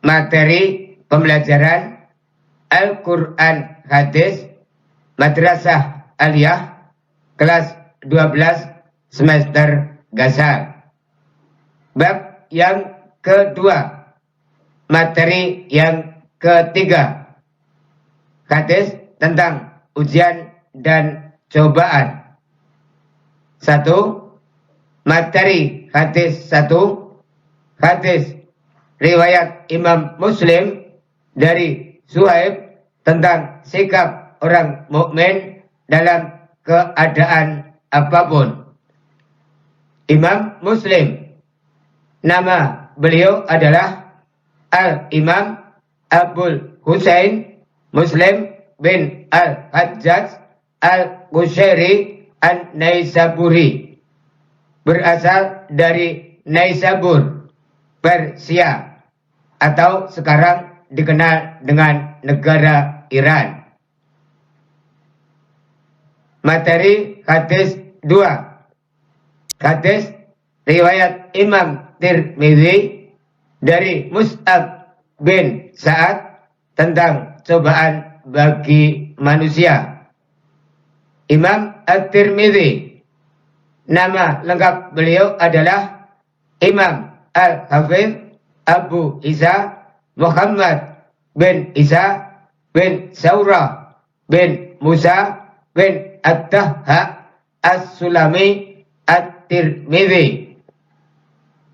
materi pembelajaran Al-Quran Hadis Madrasah Aliyah kelas 12 semester Gasal. Bab yang kedua, materi yang ketiga, hadis tentang ujian dan cobaan. 1. Materi hadis 1. Hadis riwayat Imam Muslim dari Suhaib tentang sikap orang mukmin dalam keadaan apapun. Imam Muslim, nama beliau adalah Al-Imam Abul Husain Muslim bin Al-Hajjaj Al-Qushairi An-Naisaburi, berasal dari Naisabur, Persia, atau sekarang dikenal dengan negara Iran. Materi hadis 2. Hadis riwayat Imam Tirmidzi dari Mus'ab bin Sa'ad tentang cobaan bagi manusia. Imam At-Tirmidzi, nama lengkap beliau adalah Imam Al-Hafidh Abu Isa Muhammad bin Isa bin Saurah bin Musa bin At-Tahha As-Sulami At-Tirmidzi.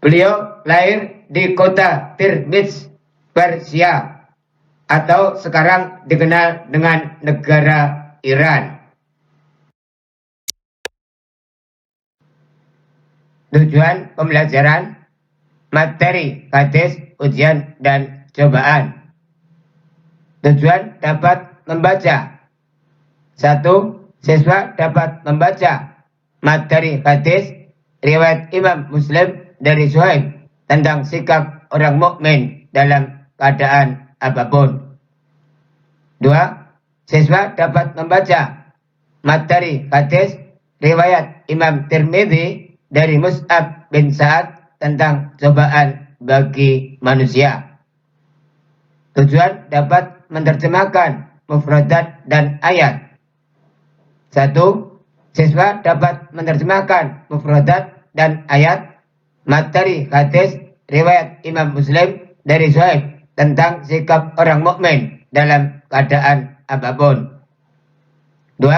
Beliau lahir di kota Tirmiz, Persia, atau sekarang dikenal dengan negara Iran. Tujuan pembelajaran materi hadis, ujian, dan cobaan. Tujuan dapat membaca. 1. Siswa dapat membaca materi hadis riwayat Imam Muslim dari Suhaib tentang sikap orang mukmin dalam keadaan apapun. 2. Siswa dapat membaca materi hadis riwayat Imam Tirmidzi dari Mus'ab bin Sa'ad tentang cobaan bagi manusia. Tujuan dapat menerjemahkan mufradat dan ayat. 1. Siswa dapat menerjemahkan mufradat dan ayat materi hadis riwayat Imam Muslim dari Suhaib tentang sikap orang mukmin dalam keadaan apapun. 2.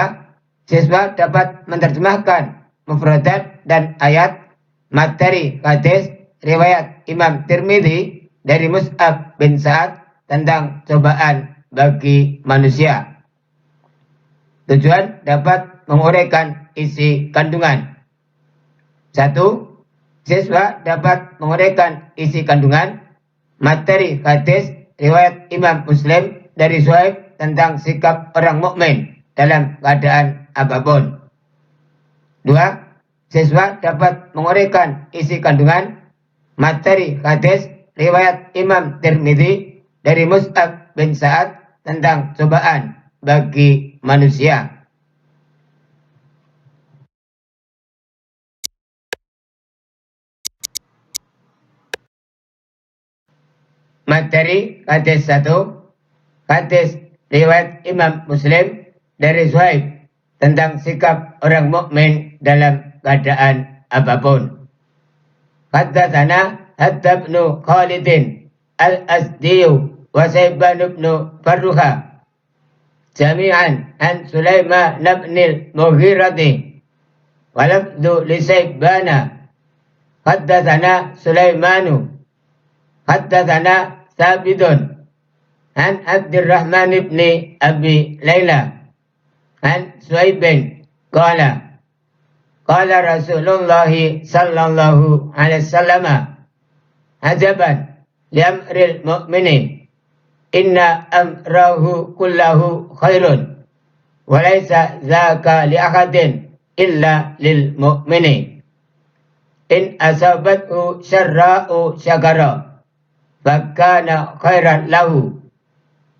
Siswa dapat menerjemahkan mufradat dan ayat materi hadis riwayat Imam Tirmidzi dari Mus'ab bin Sa'ad tentang cobaan bagi manusia. Tujuan dapat menguraikan isi kandungan. 1. Siswa dapat menguraikan isi kandungan materi hadis riwayat Imam Muslim dari Suhaib tentang sikap orang mukmin dalam keadaan apapun. 2. Siswa dapat menguraikan isi kandungan materi hadis riwayat Imam Tirmidzi dari Mus'ab bin Sa'ad tentang cobaan bagi manusia. Materi hadis 1. Hadis riwayat Imam Muslim dari Suhaib tentang sikap orang mukmin dalam keadaan apapun. Haddatsana Hatta bin Khalid Al-Asdi wa Saiban bin Farruha jami'an an Sulaiman bin al-Mughirah wa lafdhu li Saibana. Haddatsana Sulaimanu haddatsana Sabidun an Abdurrahman ibn Abi Layla an Suhaibin qala qala Rasulullah sallallahu alaihi wasallam ajaban li amril mu'minin inna amrahu kullahu khairun wa laysa dzaka li ahadin illa lil mu'mini in asabathu syarra'u syakara fakana khairan lahu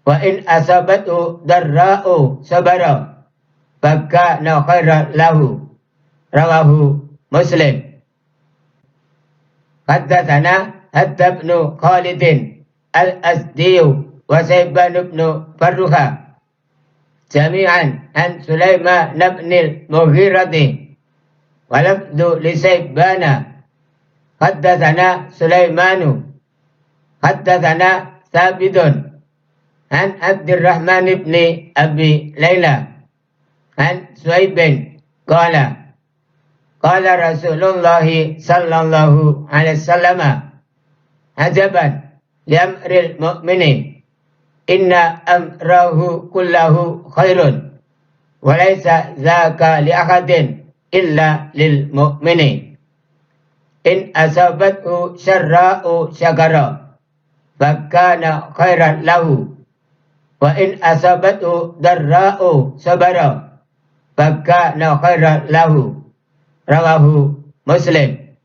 wa in asabathu darra'u sabara fakana khairan lahu. Rawahu Muslim. Haddatsana Hatta bin Khalid al-Asdiyu wa Saiban ibn Farruha jami'an an Sulaiman ibn al-Mughirati wa lafdhu li Saibana haddatsana Sulaimanu haddatsana Sabidun an Abdurrahman ibn Abi Layla an Suhaibin qala qala Rasulullah sallallahu alaihi wasallam ajaban li amril mu'mini inna amrahu kullahu khairun wa laysa dzaka li ahadin illa lil mu'mini in asabathu syarra'u syakara fakana khairan lahu wa in asabathu darra'u sabara fakana khairan lahu rawahu Muslim.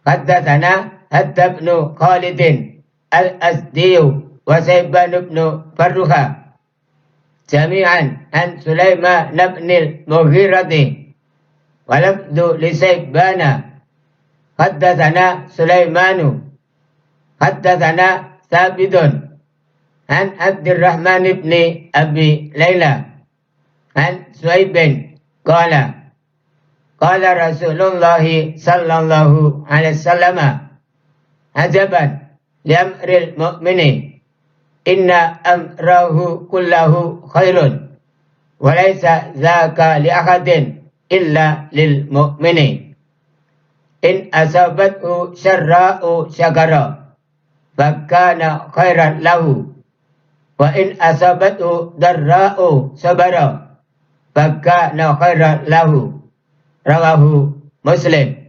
Haddatsana Hatta ibn Khalid al-Asdiyu wa Saiban ibn Farruha jami'an an Sulaiman ibn al-Mughirati wa lafdhu li Saibana haddatsana Sulaimanu haddatsana Sabidun an Abdurrahman ibn Abi Layla an Suhaibin qala qala Rasulullah sallallahu alaihi wasallam ajaban li amril mu'mini inna amrahu kullahu khairun wa laysa dzaka li ahadin illa lil mu'mini in asabathu syarra'u syakara fakana khairan lahu wa in asabathu darra'u sabara fakana khairan lahu rawahu Muslim.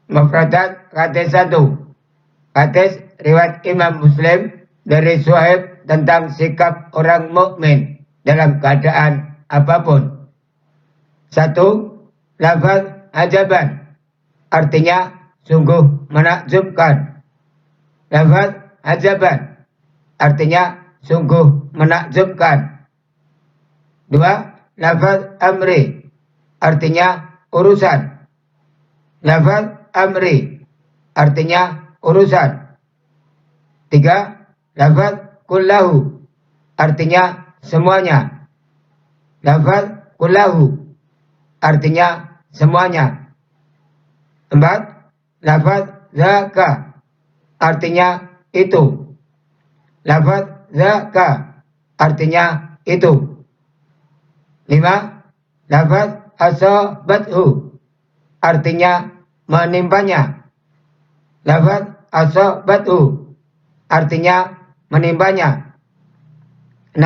Mufradat hadis 1. Hadis riwayat Imam Muslim dari Suhaib tentang sikap orang mukmin dalam keadaan apapun. 1. Lafaz ajaban artinya sungguh menakjubkan. Lafaz ajaban artinya sungguh menakjubkan. 2. Lafaz amri artinya urusan. Lafaz amri artinya urusan. 3. Lafaz kullahu artinya semuanya. Lafaz kullahu artinya semuanya. 4. Lafaz zaka artinya itu. Lafaz zaka artinya itu. 5. Lafaz asabathu artinya menimpanya. Lafaz asabathu artinya menimpanya. 6.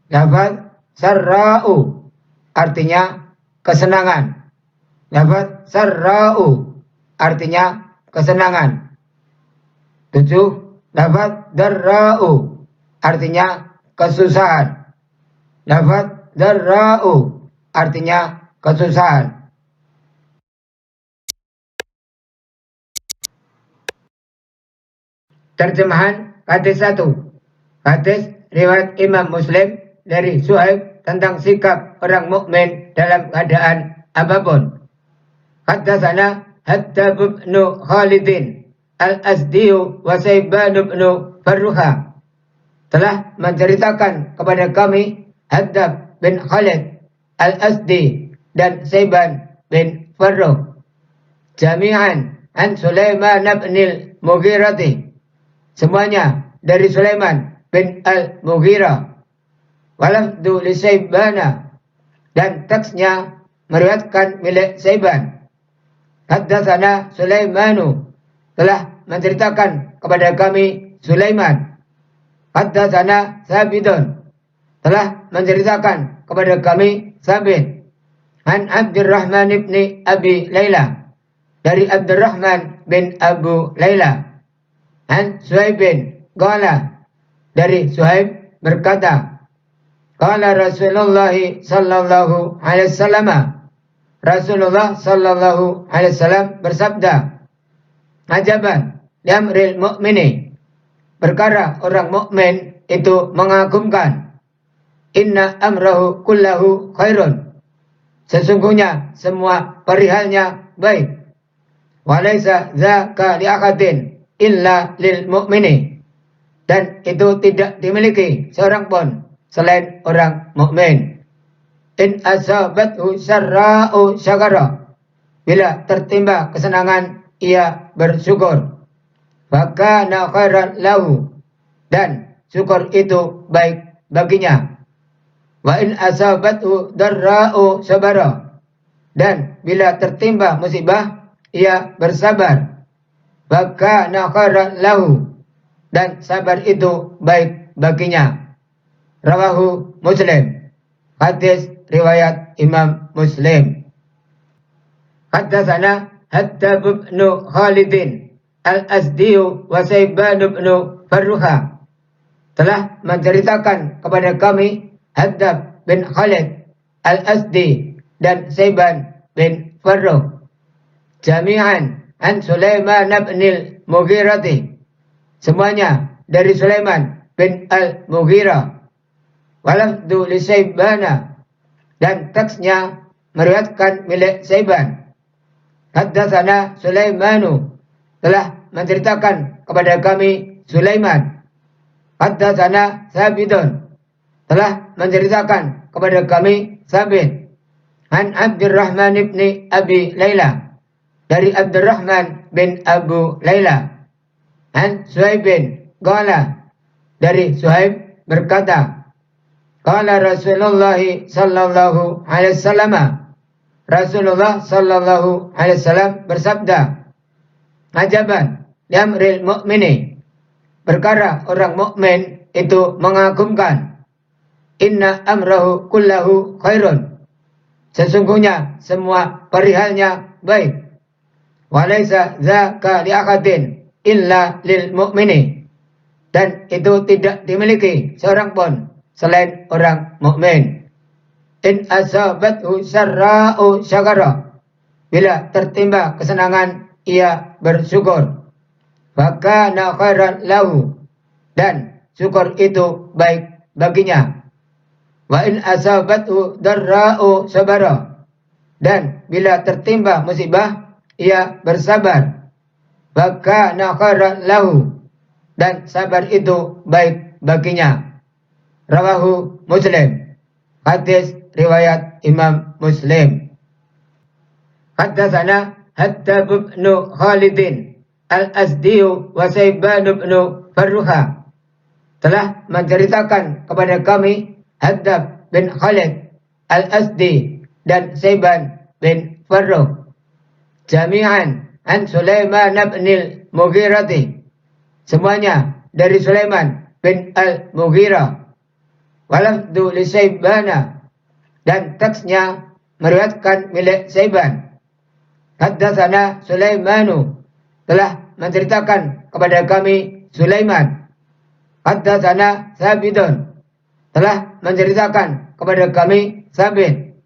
Lafaz sarra'u artinya kesenangan. Lafaz sarra'u artinya kesenangan. 7. Lafaz darra'u artinya kesusahan. Lafaz darra'u artinya kesusahan. Terjemahan hadis 1. Hadis riwayat Imam Muslim dari Suhaib tentang sikap orang mukmin dalam keadaan apapun. Haddatsana Hatta ibn Khalid al-Asdiyu wa Saiban ibn Farruha telah menceritakan kepada kami Hatta bin Khalid al-Asdi dan Saiban bin Farruh jami'an an Sulaiman ibn al-Mughirati semuanya dari Sulaiman bin al-Mughirah walafdu li Saibana dan teksnya meriwayatkan milik Saiban. Haddatsana Sulaimanu telah menceritakan kepada kami Sulaiman. Haddatsana Sabidun telah menceritakan kepada kami Sabit. An Abdurrahman ibn Abi Layla dari Abdurrahman bin Abu Layla. An Suhaibin qala dari Suhaib berkata qala Rasulullah sallallahu alaihi wasallam Rasulullah sallallahu alaihi wasallam bersabda ajaban li amril mu'mini perkara orang mukmin itu mengagumkan inna amrahu kullahu khairun Sesungguhnya semua perihalnya baik. Walaysa dzaka li'ahadin illa lil mu'mini. Dan itu tidak dimiliki seorang pun selain orang mukmin. In asabathu syarra'u syakara. Bila tertimpa kesenangan, ia bersyukur. Fakana khairan lahu. Dan syukur itu baik baginya. Wa in asabathu darra'u sabara. Dan bila tertimpa musibah, ia bersabar. Fakana khairan lahu. Dan sabar itu baik baginya. Rawahu Muslim. Hadis riwayat Imam Muslim. Haddatsana Hattab bin Khalidin Al-Asdiyu wa Saiban bin Farruha. Telah menceritakan kepada kami Hattab bin Khalid Al-Asdi dan Saiban bin Farruh. Jami'an an Sulaiman bin Al-Mughirati. Semuanya dari Sulaiman bin Al-Mughirah. Walafdu li Saibana. Dan teksnya meriwayatkan milik Saiban. Haddatsana Sulaimanu. Telah menceritakan kepada kami Sulaiman. Haddatsana Sabitun. Telah menceritakan kepada kami Sabit. An Abdurrahman ibni Abi Layla. Dari Abdurrahman bin Abu Layla. An Suhaibin qala. Dari Suhaib berkata, qala Rasulullah sallallahu alaihi wasallam. Rasulullah sallallahu alaihi wasallam bersabda, ajaban liamril mu'mini. Perkara orang mukmin itu mengagumkan. Inna amrahu kullahu khairun. Sesungguhnya semua perihalnya baik. Walaysa dzaka li'ahadin illa lil mu'mini. Dan itu tidak dimiliki seorang pun selain orang mukmin. In asabathu syarra'u syakara. Bila tertimpa kesenangan, ia bersyukur. Fakana khairan lahu. Dan syukur itu baik baginya. Wa in asabathu darra'u sabara. Dan bila tertimpa musibah, ia bersabar. Fakana khairan lahu. Dan sabar itu baik baginya. Rawahu Muslim. Hadis riwayat Imam Muslim. Haddatsana Hattab bin Khalidin Al-Asdiyu wa Saiban bin Farruha. Telah menceritakan kepada kami Hattab bin Khalid Al-Asdi dan Saiban bin Farruh. Jami'an an Sulaiman bin Al-Mughirati. Semuanya dari Sulaiman bin Al-Mughirah. Walafdu li Saibana. Dan teksnya meriwayatkan milik Saiban. Haddatsana Sulaimanu. Telah menceritakan kepada kami Sulaiman. Haddatsana Sabitun. Telah menceritakan kepada kami Sabit.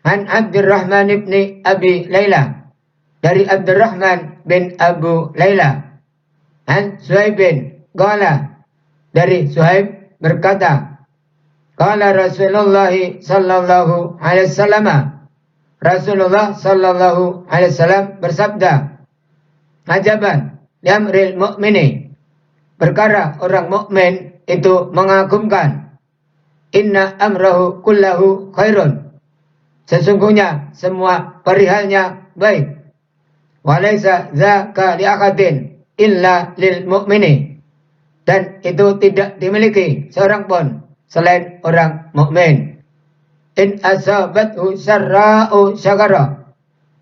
An Abdurrahman ibni Abi Layla. Dari Abdurrahman bin Abu Layla. An Suhaibin qala. Dari Suhaib berkata, qala Rasulullah sallallahu alaihi wasallam. Rasulullah sallallahu alaihi wasallam bersabda, ajaban liamril mu'mini. Perkara orang mukmin itu mengagumkan. Inna amrahu kullahu khairun. Sesungguhnya semua perihalnya baik. Walaysa dzaka li'ahadin illa lil mu'mini. Dan itu tidak dimiliki seorang pun selain orang mukmin. In asabathu syarra'u syakara.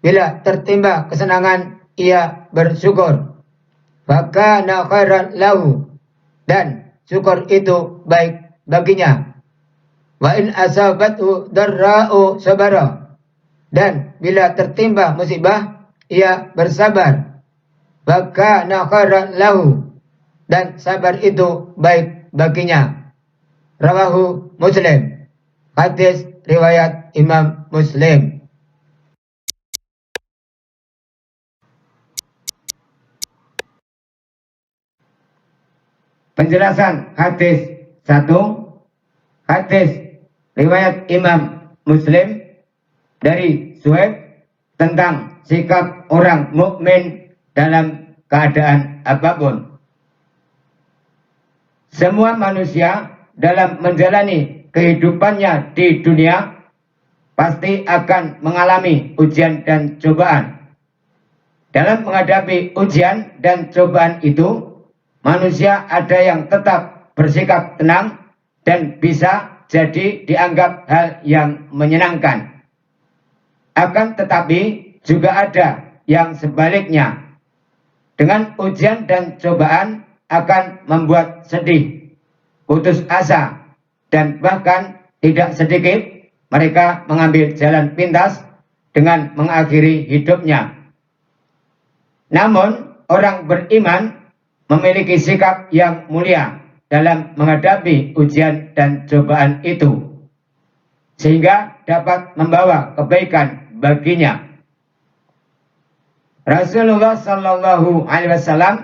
Bila tertimpa kesenangan, ia bersyukur. Fakana khairan lahu. Dan syukur itu baik baginya. Wa in asabathu darra'u sabara. Dan bila tertimpa musibah, ia bersabar. Fakana khairan lahu. Dan sabar itu baik baginya. Rawahu Muslim. Hadis riwayat Imam Muslim. Penjelasan hadis 1. Hadis riwayat Imam Muslim dari Suhaib tentang sikap orang mukmin dalam keadaan apapun. Semua manusia dalam menjalani kehidupannya di dunia pasti akan mengalami ujian dan cobaan. Dalam menghadapi ujian dan cobaan itu, manusia ada yang tetap bersikap tenang dan bisa jadi dianggap hal yang menyenangkan. Akan tetapi juga ada yang sebaliknya. Dengan ujian dan cobaan akan membuat sedih, putus asa, dan bahkan tidak sedikit mereka mengambil jalan pintas dengan mengakhiri hidupnya. Namun orang beriman memiliki sikap yang mulia dalam menghadapi ujian dan cobaan itu, sehingga dapat membawa kebaikan baginya. Rasulullah Shallallahu Alaihi Wasallam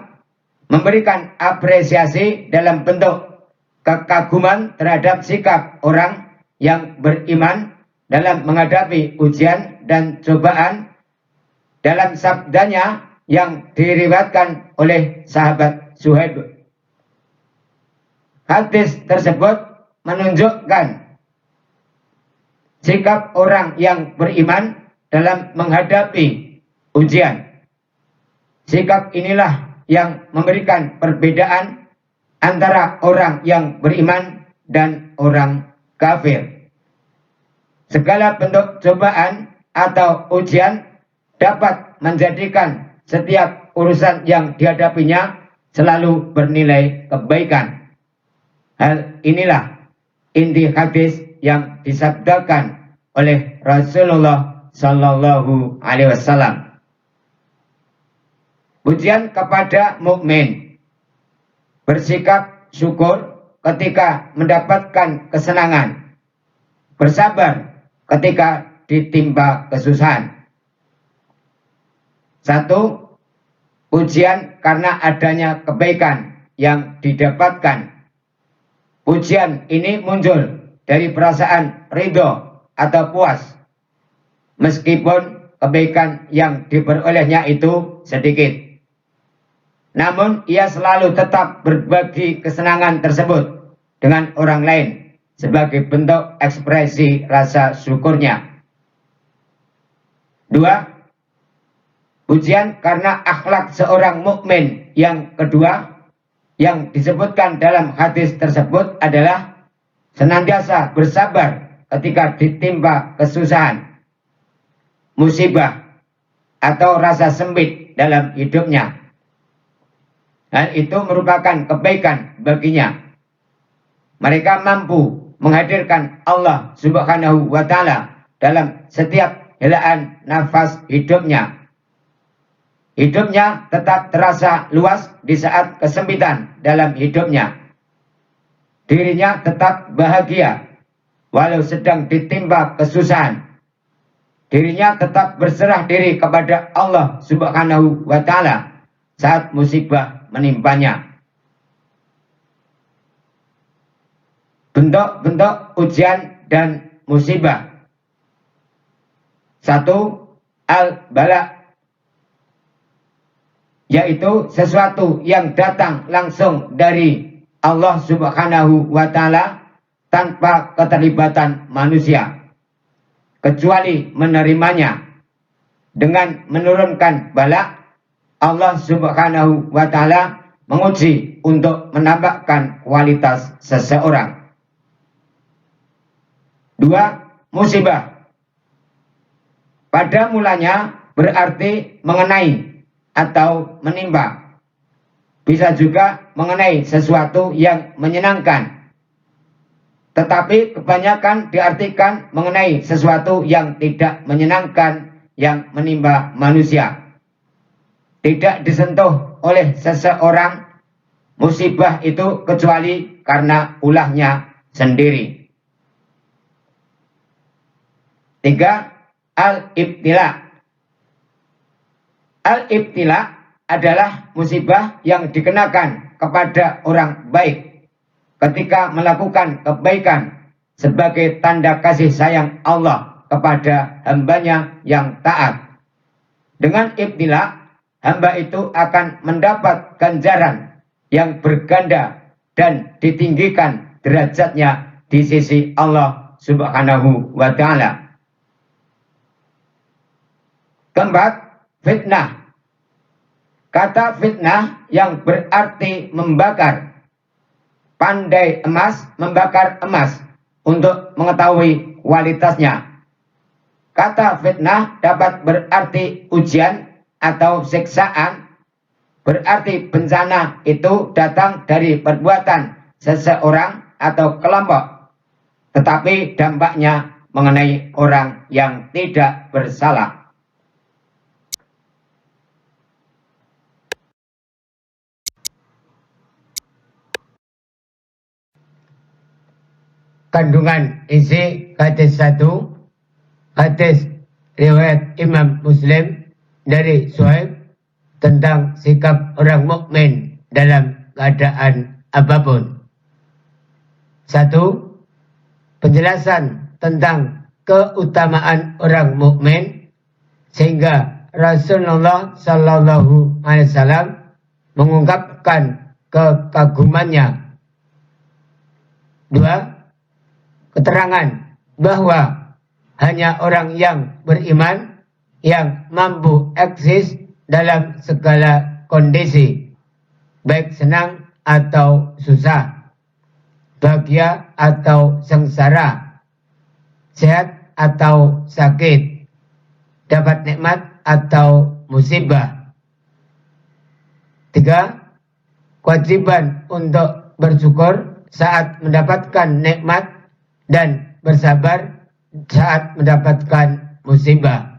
memberikan apresiasi dalam bentuk kekaguman terhadap sikap orang yang beriman dalam menghadapi ujian dan cobaan dalam sabdanya yang diriwayatkan oleh sahabat Suhaib. Hadis tersebut menunjukkan sikap orang yang beriman dalam menghadapi ujian. Sikap inilah yang memberikan perbedaan antara orang yang beriman dan orang kafir. Segala bentuk cobaan atau ujian dapat menjadikan setiap urusan yang dihadapinya selalu bernilai kebaikan. Hal inilah inti hadis yang disabdakan oleh Rasulullah Sallallahu Alaihi Wasallam. Pujian kepada mukmin, bersikap syukur ketika mendapatkan kesenangan, bersabar ketika ditimpa kesusahan. 1. Pujian karena adanya kebaikan yang didapatkan. Pujian ini muncul dari perasaan ridho atau puas, meskipun kebaikan yang diperolehnya itu sedikit. Namun ia selalu tetap berbagi kesenangan tersebut dengan orang lain sebagai bentuk ekspresi rasa syukurnya. 2. Pujian karena akhlak seorang mukmin yang kedua yang disebutkan dalam hadis tersebut adalah senantiasa bersabar ketika ditimpa kesusahan, musibah, atau rasa sempit dalam hidupnya. Hal itu merupakan kebaikan baginya. Mereka mampu menghadirkan Allah Subhanahu wa Ta'ala dalam setiap helaan nafas hidupnya. Hidupnya tetap terasa luas di saat kesempitan dalam hidupnya. Dirinya tetap bahagia walau sedang ditimpa kesusahan. Dirinya tetap berserah diri kepada Allah Subhanahu wa Ta'ala saat musibah menimpanya. Bentuk-bentuk ujian dan musibah. 1. Al-bala, yaitu sesuatu yang datang langsung dari Allah Subhanahu wa Ta'ala tanpa keterlibatan manusia, kecuali menerimanya. Dengan menurunkan bala, Allah Subhanahu wa Ta'ala menguji untuk menambahkan kualitas seseorang. 2. Musibah. Pada mulanya berarti mengenai atau menimpa. Bisa juga mengenai sesuatu yang menyenangkan. Tetapi kebanyakan diartikan mengenai sesuatu yang tidak menyenangkan yang menimpa manusia. Tidak disentuh oleh seseorang musibah itu kecuali karena ulahnya sendiri. 3. Al-ibtila. Al-ibtila adalah musibah yang dikenakan kepada orang baik ketika melakukan kebaikan sebagai tanda kasih sayang Allah kepada hambanya yang taat. Dengan ibtila, hamba itu akan mendapat ganjaran yang berganda dan ditinggikan derajatnya di sisi Allah Subhanahu wa Ta'ala. Keempat, fitnah. Kata fitnah yang berarti membakar. Pandai emas membakar emas untuk mengetahui kualitasnya. Kata fitnah dapat berarti ujian atau siksaan. Berarti bencana itu datang dari perbuatan seseorang atau kelompok, tetapi dampaknya mengenai orang yang tidak bersalah. Kandungan isi hadis 1, hadis riwayat Imam Muslim dari Suhaib tentang sikap orang mukmin dalam keadaan apapun. 1. Penjelasan tentang keutamaan orang mukmin sehingga Rasulullah Sallallahu Alaihi Wasallam mengungkapkan kekagumannya. 2. Keterangan bahwa hanya orang yang beriman yang mampu eksis dalam segala kondisi, baik senang atau susah, bahagia atau sengsara, sehat atau sakit, dapat nikmat atau musibah. 3. Kewajiban untuk bersyukur saat mendapatkan nikmat dan bersabar saat mendapatkan musibah.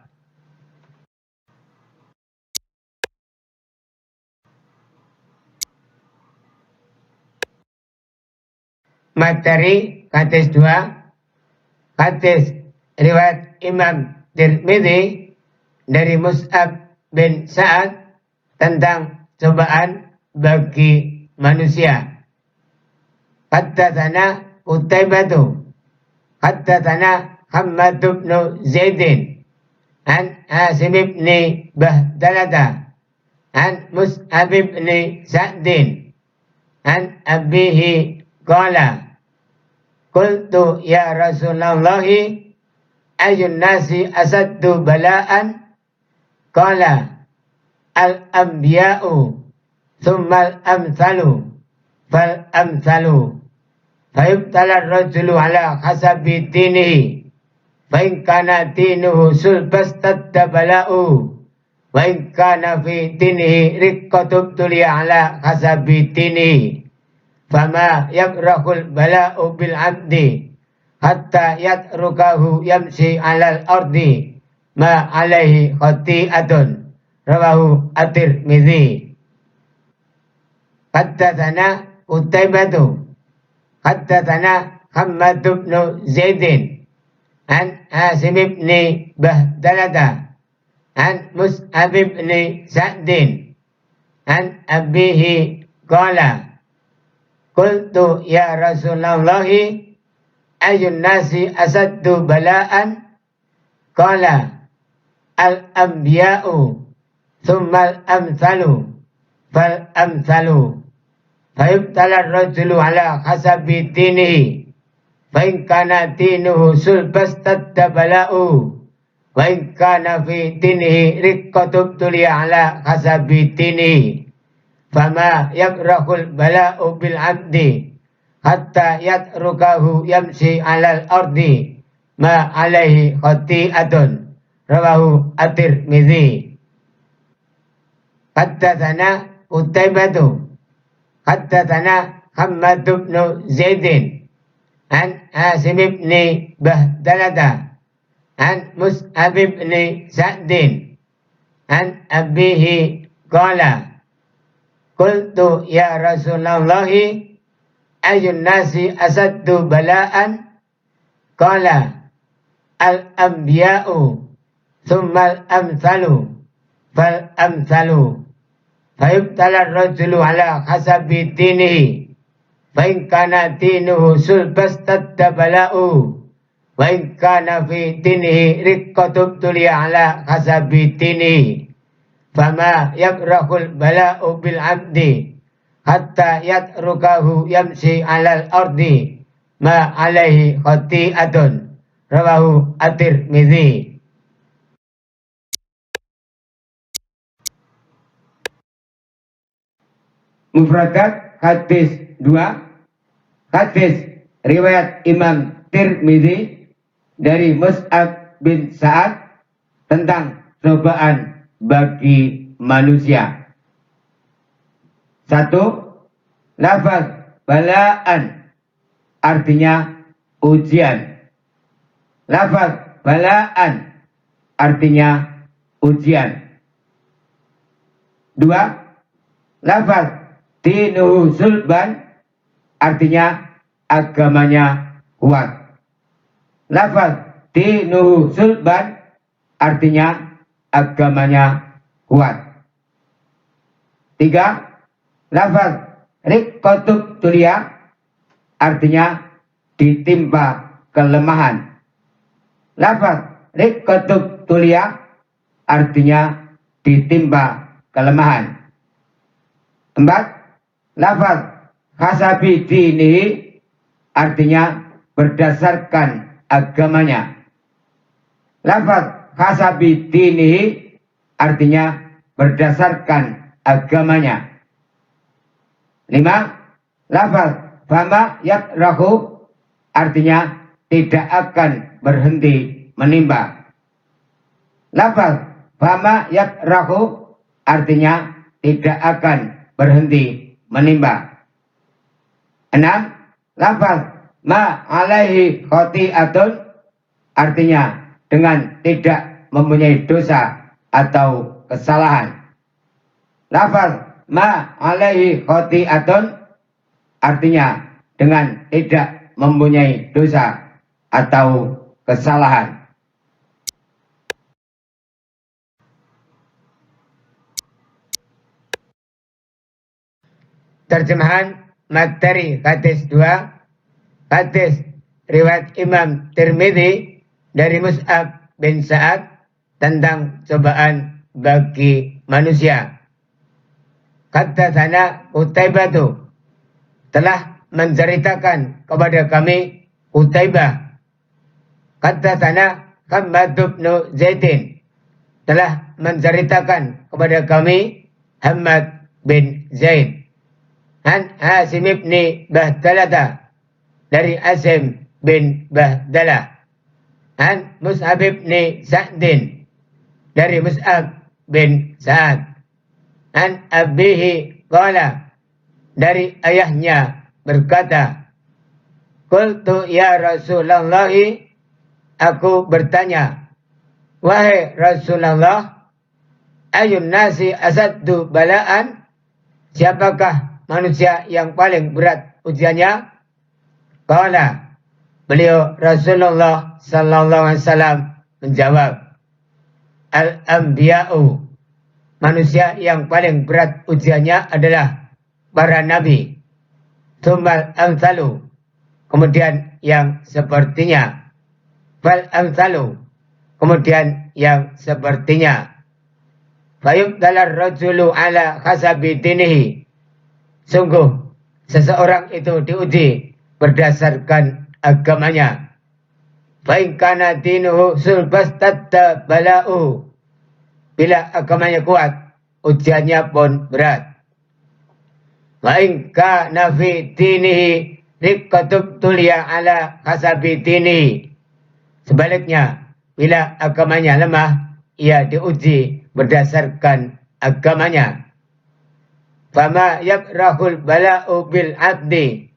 Materi hadis 2, hadis riwayat Imam Tirmidzi dari Mus'ab bin Sa'ad tentang cobaan bagi manusia. Haddatsana Qutaibah haddatsana Hammad bin Zaid an Asim bin Bahdalah an Mus'ab bin Sa'd an abihi qala qultu ya Rasulullah ayyun nasi asaddu bala'an qala al-anbiya'u thumma al-amthalu fal amthalu fayubtala ar-rajulu ala hasabi dinihi fa in kana dinuhu sulbastadda bala'u wa in kana fi dinihi riqqatub tuliya ala hasabi dinihi fama yabrahul bala'u bil abdi hatta yatrukahu yamshi alal ardi ma alaihi khati'atun rawahu at-Tirmidzi. Haddatsana Qutaibah haddatsana Hammad bin Zaid an Asim bin Bahdalah an Mus'ab bin Sa'd an abihi qala qultu ya Rasulullah ayyun nasi asaddu bala'an qala al-anbiya'u thumma al-amthalu fal amthalu fayubtala ar-rajulu ala hasabi dinihi fa in kana dinuhu sulbastadda bala'u wa in kana fi dinihi riqqatub tuliya ala hasabi dinihi fama yabrahul bala'u bil abdi hatta yatrukahu yamshi alal ardi ma alaihi khati'atun rawahu at-Tirmidzi. Haddatsana Qutaibah haddatsana Hammad bin Zaid an Asim bin Bahdalah an Mus'ab bin Sa'd an abihi qala qultu ya Rasulullah ayyun nasi asaddu bala'an qala al-anbiya'u thumma al-amthalu fal amthalu fayubtala ar-rajulu ala hasabi dinihi fa in kana dinuhu sulbastadda bala'u wa Wa in kana fi dinihi riqqatun tuliya ala hasabi dinihi. Fama yakrahul bala'u bil abdi hatta yatrukahu yamsi alal ardi ma alaihi khati'atun. Rawahu at-Tirmidzi. Mufradat hadis 2. Hadis riwayat Imam Tirmidzi dari Mus'ab bin Sa'ad tentang cobaan bagi manusia. 1. Lafaz balaan artinya ujian. Lafaz balaan artinya ujian. 2. Lafaz dinuhu sulban artinya agamanya kuat. Lafaz dinuhu sulban artinya agamanya kuat. 3. Lafaz riqqatub tulia artinya ditimpa kelemahan. Lafaz riqqatub tulia artinya ditimpa kelemahan. 4. Lafaz hasabi dinihi artinya berdasarkan agamanya. Lafaz hasabi dinihi artinya berdasarkan agamanya. 5. Lafaz fama yakrahu artinya tidak akan berhenti menimba. Lafaz fama yakrahu artinya tidak akan berhenti menimba. 6. Lafaz ma alaihi khati'atun artinya dengan tidak mempunyai dosa atau kesalahan. Lafaz ma alaihi khati'atun artinya dengan tidak mempunyai dosa atau kesalahan. Terjemahan materi hadis 2. Hadis riwayat Imam Tirmidzi dari Mus'ab bin Sa'ad tentang cobaan bagi manusia. Kata sana Qutaibah telah menceritakan kepada kami Qutaibah. Kata sana Hammad bin Zaidin telah menceritakan kepada kami Hammad bin Zaid. An Hasim bin Bahdalah dari Asim bin Bahdalah. An Mus'ab bin Sa'din dari Mus'ab bin Sa'ad. An abihi qala dari ayahnya berkata, qultu ya Rasulullah, aku bertanya, wahai Rasulullah, ayun nasi asaddu balaan, siapakah manusia yang paling berat ujiannya? Qala, beliau Rasulullah sallallahu alaihi wasallam menjawab, al-anbiya'u, manusia yang paling berat ujiannya adalah para nabi. Tsummal amsalu, kemudian yang sepertinya. Fal amsalu, kemudian yang sepertinya. Fayubdalar rajulu ala hasabi dinihi, sungguh seseorang itu diuji berdasarkan agamanya. Fa in kana dinuhu sulbastadda bala'u, bila agamanya kuat, ujiannya pun berat. Wa in kana fi dinihi riqqatub tuliya ala hasabi dinihi, sebaliknya bila agamanya lemah, ia diuji berdasarkan agamanya. Fama yakrahul bala'u bil abdi,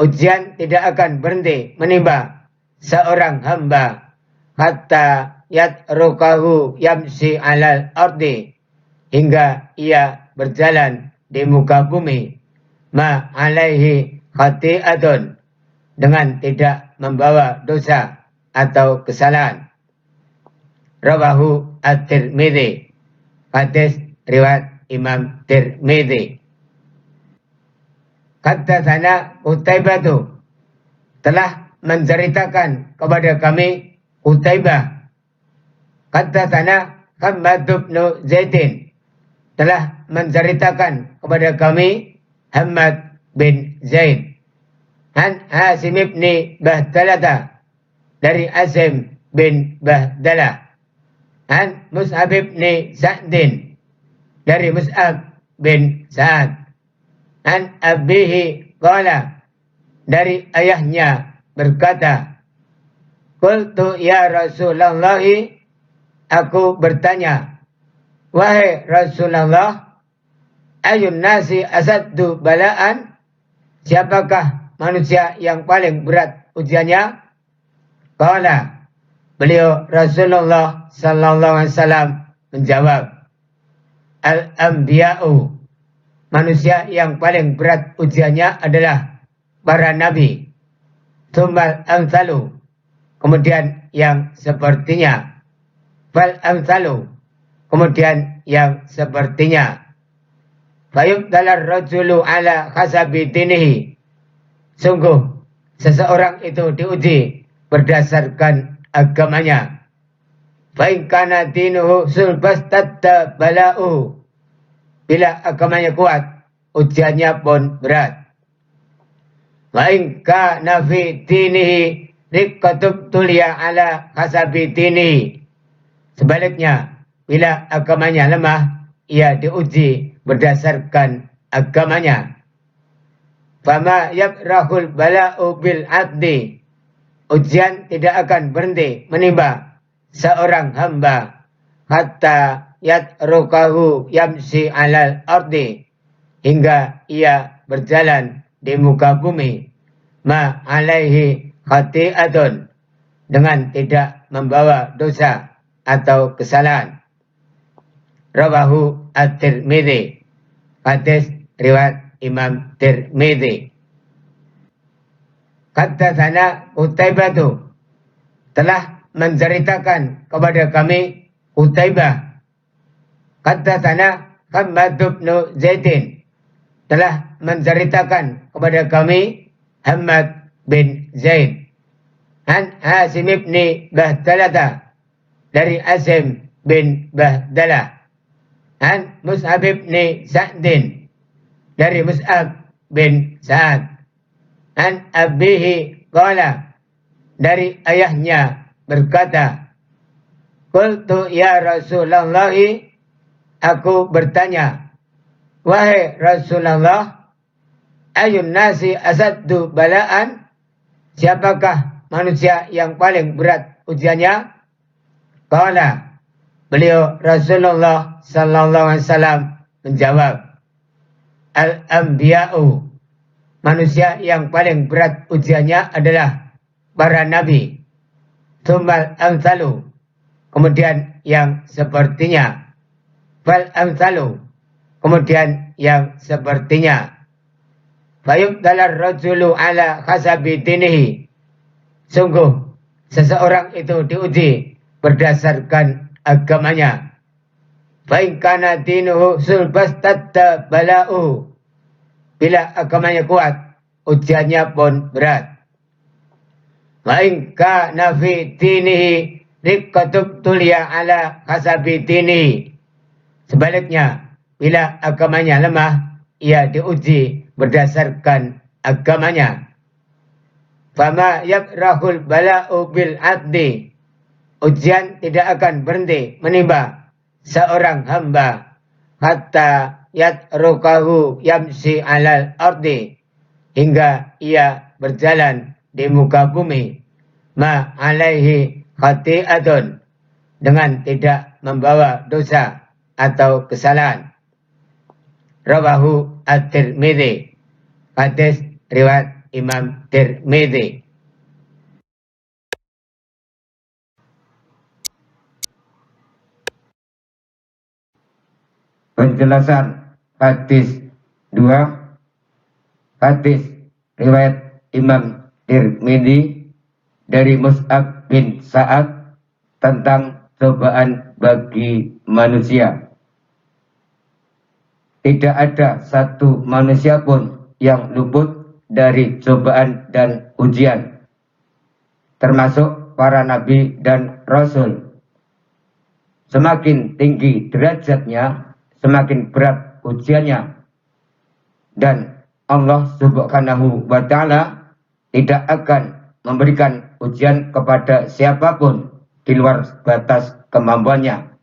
ujian tidak akan berhenti menimba seorang hamba hatta yatrukahu yamsi alal ardi, hingga ia berjalan di muka bumi, ma alaihi khati'atun, dengan tidak membawa dosa atau kesalahan. Rawahu at-Tirmidzi, hadis riwayat Imam Tirmidzi. Kata sana Qutaibah telah menceritakan kepada kami Qutaibah, haddatsana Hammad bin Zaidin, telah menceritakan kepada kami Hammad bin Zaid, an Hasim bin Bahdalata, dari Asim bin Bahdalah, an Mus'ab bin Sa'din, dari Mus'ab bin Sa'ad, an abihi qala, dari ayahnya berkata, qultu ya Rasulullah, aku bertanya, wahai Rasulullah, ayun nasi asaddu balaan, siapakah manusia yang paling berat ujiannya? Qala, beliau Rasulullah sallallahu alaihi wasallam menjawab, al-anbiya'u, manusia yang paling berat ujiannya adalah para nabi. Tsummal amsalu, kemudian yang sepertinya. Fal amsalu, kemudian yang sepertinya. Fayubdalar rajulu ala hasabi dinihi, sungguh seseorang itu diuji berdasarkan agamanya. Fa in kana dinuhu sulbastadda bala'u, bila agamanya kuat, ujiannya pun berat. Wa in kana fi dinihi riqqatub tuliya ala hasabi dinihi, sebaliknya bila agamanya lemah, ia diuji berdasarkan agamanya. Fama yabrahul bala'u bil abdi, ujian tidak akan berhenti menimba seorang hamba hatta yatrukahu yamsi alal ardi, hingga ia berjalan di muka bumi, ma alaihi khati'atun, dengan tidak membawa dosa atau kesalahan. Rawahu at-Tirmidzi, hadis riwayat Imam Tirmidzi. Haddatsana Qutaibah, telah menceritakan kepada kami Qutaibah, haddatsana Hammad bin Zaidin, telah menceritakan kepada kami Hammad bin Zaid, an Hasim bin Bahdalata, dari Asim bin Bahdalah, an Mus'ab bin Sa'din, dari Mus'ab bin Sa'ad, an abihi qala, dari ayahnya berkata, qultu ya Rasulullah, aku bertanya, wahai Rasulullah, ayun nasi asaddu balaan, siapakah manusia yang paling berat ujiannya? Qala, beliau Rasulullah sallallahu alaihi wasallam menjawab, al-anbiya'u, manusia yang paling berat ujiannya adalah para nabi. Tsummal amsalu, kemudian yang sepertinya. Fal amsalu, kemudian yang sepertinya. Fayubdalar rajulu ala hasabi dinihi, sungguh seseorang itu diuji berdasarkan agamanya. Fa in kana dinuhu sulbastadda bala'u, bila agamanya kuat, ujiannya pun berat. Wa in kana fi dinihi riqqatub tuliya ala hasabi dinihi, sebaliknya bila agamanya lemah, ia diuji berdasarkan agamanya. Fama yabrahul bala'u bil abdi, ujian tidak akan berhenti menimba seorang hamba hatta yatrukahu yamsi alal ardi, hingga ia berjalan di muka bumi, ma alaihi khati'atun, dengan tidak membawa dosa atau kesalahan. Rawahu at-Tirmidzi, hadis riwayat Imam Tirmidzi. Penjelasan hadis 2, hadis riwayat Imam Tirmidzi dari Mus'ab bin Sa'ad tentang cobaan bagi manusia. Tidak ada satu manusia pun yang luput dari cobaan dan ujian, termasuk para nabi dan rasul. Semakin tinggi derajatnya, semakin berat ujiannya. Dan Allah Subhanahu wa Ta'ala tidak akan memberikan ujian kepada siapapun di luar batas kemampuannya.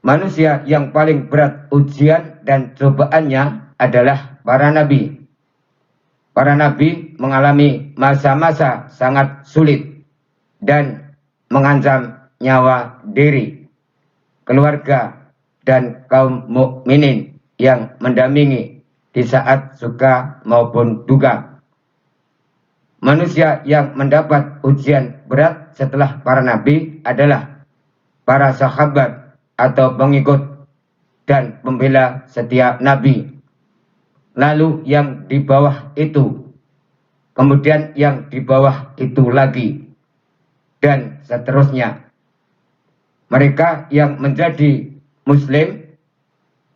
Manusia yang paling berat ujian dan cobaannya adalah para nabi. Para nabi mengalami masa-masa sangat sulit dan mengancam nyawa diri, keluarga, dan kaum mukminin yang mendampingi di saat suka maupun duka. Manusia yang mendapat ujian berat setelah para nabi adalah para sahabat atau pengikut dan pembela setiap nabi. Lalu yang di bawah itu, kemudian yang di bawah itu lagi, dan seterusnya. Mereka yang menjadi muslim,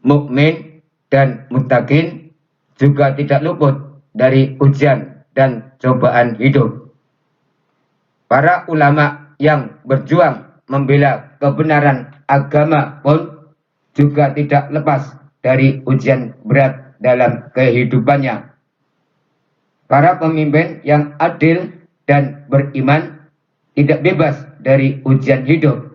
mukmin, dan muttaqin juga tidak luput dari ujian dan cobaan hidup. Para ulama yang berjuang membela kebenaran agama pun juga tidak lepas dari ujian berat dalam kehidupannya. Para pemimpin yang adil dan beriman tidak bebas dari ujian hidup.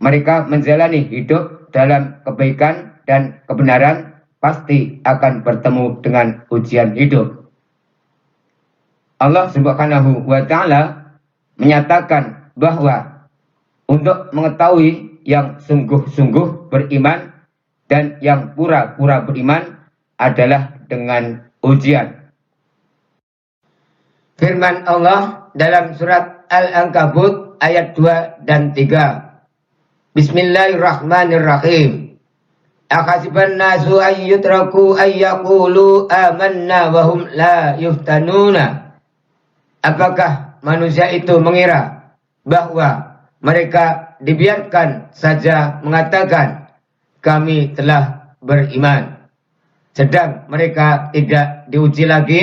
Mereka menjalani hidup dalam kebaikan dan kebenaran, pasti akan bertemu dengan ujian hidup. Allah Subhanahu wa Ta'ala menyatakan bahwa untuk mengetahui yang sungguh-sungguh beriman dan yang pura-pura beriman adalah dengan ujian. Firman Allah dalam surat Al-Ankabut ayat 2 dan 3. Bismillahirrahmanirrahim. Akhasiban nasu ayyutraku ayyaqulu amanna wa hum la yuftanuna. Apakah manusia itu mengira bahwa mereka dibiarkan saja mengatakan kami telah beriman, sedang mereka tidak diuji lagi?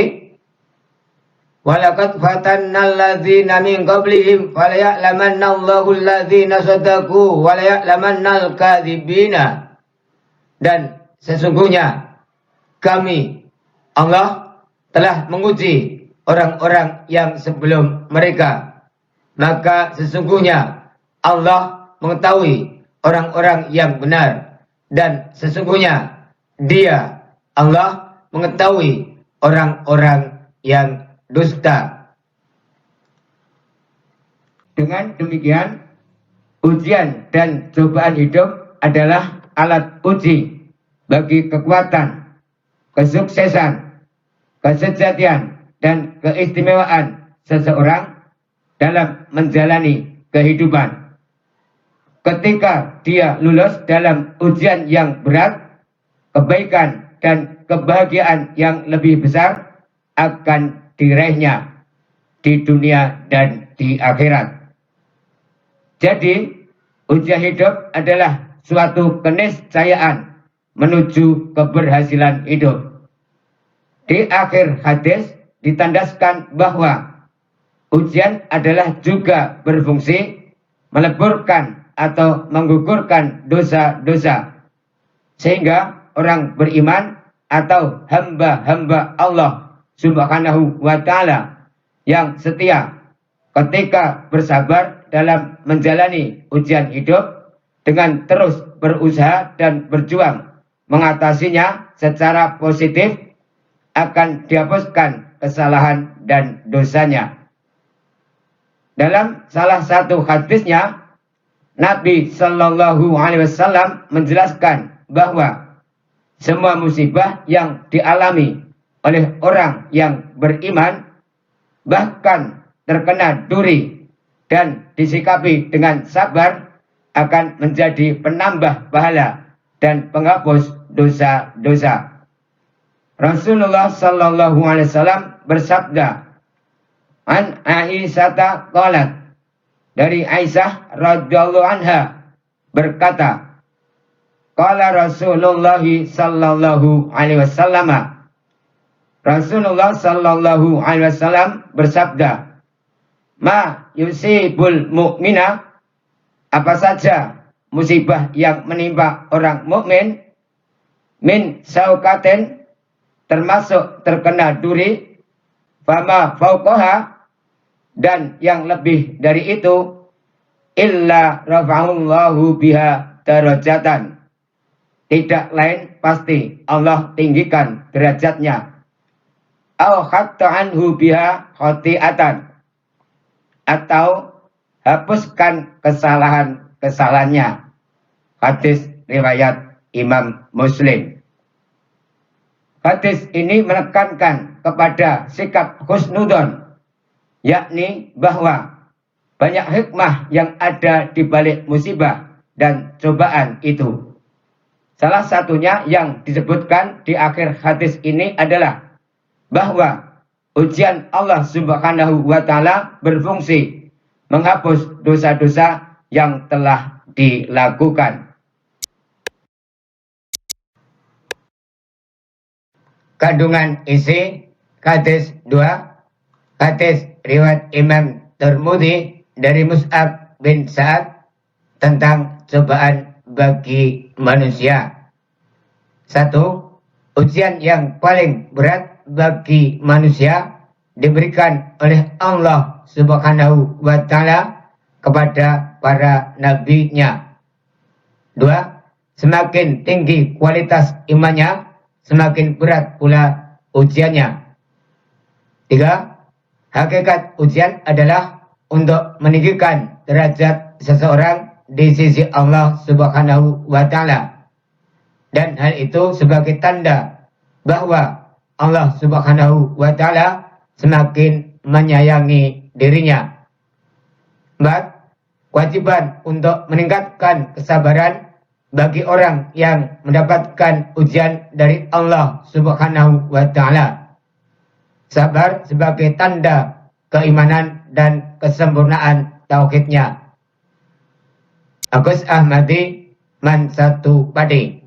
Walaqad fatannal ladzina min qablihim falaya'lamannallahu alladzina shadaqu wa laya'lamannal kadzibina. Dan sesungguhnya kami, Allah, telah menguji orang-orang yang sebelum mereka. Maka sesungguhnya Allah mengetahui orang-orang yang benar. Dan sesungguhnya Dia, Allah, mengetahui orang-orang yang dusta. Dengan demikian, ujian dan cobaan hidup adalah alat uji bagi kekuatan, kesuksesan, kesejatian, dan keistimewaan seseorang dalam menjalani kehidupan. Ketika dia lulus dalam ujian yang berat, kebaikan dan kebahagiaan yang lebih besar akan diraihnya di dunia dan di akhirat. Jadi, ujian hidup adalah suatu keniscayaan menuju keberhasilan hidup. Di akhir hadis ditandaskan bahwa ujian adalah juga berfungsi meleburkan atau menggugurkan dosa-dosa, sehingga orang beriman atau hamba-hamba Allah Subhanahu wa Ta'ala yang setia ketika bersabar dalam menjalani ujian hidup dengan terus berusaha dan berjuang mengatasinya secara positif, akan dihapuskan kesalahan dan dosanya. Dalam salah satu hadisnya, Nabi Shallallahu Alaihi Wasallam menjelaskan bahwa semua musibah yang dialami oleh orang yang beriman, bahkan terkena duri dan disikapi dengan sabar, akan menjadi penambah pahala dan penghapus dosa-dosa. Rasulullah Sallallahu Alaihi Wasallam bersabda, An Aisyata qalat, dari Aisyah radhiyallahu anha berkata, qala Rasulullah Sallallahu Alaihi Wasallam, Rasulullah sallallahu alaihi wasallam bersabda, "Ma yusibul mu'mina," apa saja musibah yang menimpa orang mukmin, "min saukatin," termasuk terkena duri, "fama fauqaha," dan yang lebih dari itu, "illa rafa'allahu biha darajatan," tidak lain pasti Allah tinggikan derajatnya. Au hatta anhu biha khati'atan, atau hapuskan kesalahannya. Hadis riwayat Imam Muslim. Hadis ini menekankan kepada sikap husnudon, yakni bahwa banyak hikmah yang ada di balik musibah dan cobaan itu. Salah satunya yang disebutkan di akhir hadis ini adalah bahwa ujian Allah Subhanahu wa Ta'ala berfungsi menghapus dosa-dosa yang telah dilakukan. Kandungan isi hadis 2, hadis riwayat Imam Tirmidzi dari Mus'ab bin Sa'ad tentang cobaan bagi manusia. 1. Ujian yang paling berat bagi manusia diberikan oleh Allah Subhanahu wa Ta'ala kepada para nabinya. 2. Semakin tinggi kualitas imannya, semakin berat pula ujiannya. 3. Hakikat ujian adalah untuk meninggikan derajat seseorang di sisi Allah Subhanahu wa Ta'ala. Dan hal itu sebagai tanda bahwa Allah Subhanahu wa Ta'ala semakin menyayangi dirinya. 4. Kewajiban untuk meningkatkan kesabaran bagi orang yang mendapatkan ujian dari Allah Subhanahu wa Ta'ala. Sabar sebagai tanda keimanan dan kesempurnaan tauhidnya. Agus Ahmadi, Man 1 Padi.